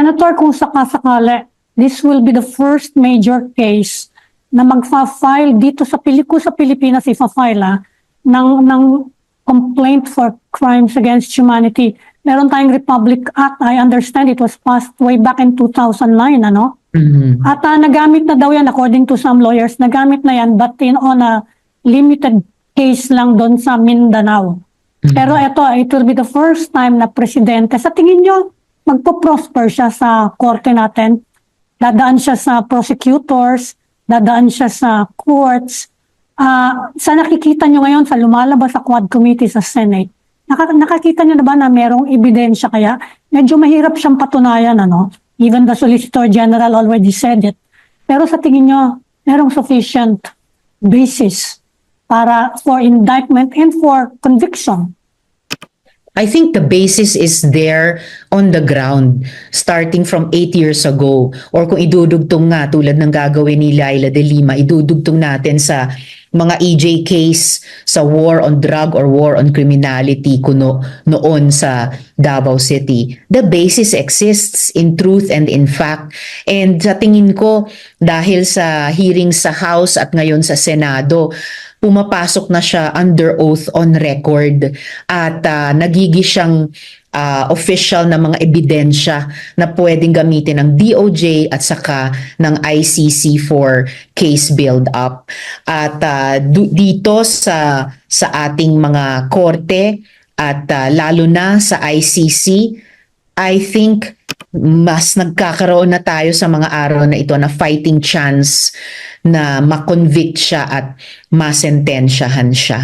Senator, kung sakasakali, this will be the first major case na magfa-file dito sa Pilipinas, ifa-file ng complaint for crimes against humanity. Meron tayong Republic Act. I understand it was passed way back in 2009, ano? At nagamit na daw yan, according to some lawyers, nagamit na yan, but on a limited case lang doon sa Mindanao. Pero it will be the first time na presidente. Sa tingin nyo, magpo-prosper siya sa korte natin? Dadaan siya sa prosecutors, dadaan siya sa courts. Sa nakikita nyo ngayon sa lumalabas sa Quad Committee sa Senate, nakakita nyo na ba na merong ebidensya kaya? Medyo mahirap siyang patunayan, ano? Even the Solicitor General already said it. Pero sa tingin nyo, merong sufficient basis for indictment and for conviction? I think the basis is there on the ground starting from 8 years ago. Or kung idudugtong nga tulad ng gagawin ni Leila de Lima, idudugtong natin sa mga EJ case sa war on drug or war on criminality noon sa Davao City. The basis exists in truth and in fact. And sa tingin ko, dahil sa hearing sa House at ngayon sa Senado, pumapasok na siya under oath on record at nagiging siyang official na mga ebidensya na pwedeng gamitin ng DOJ at saka ng ICC for case build-up. At dito sa ating mga korte at lalo na sa ICC, I think mas nagkakaroon na tayo sa mga araw na ito na fighting chance na makonvict siya at masentensyahan siya.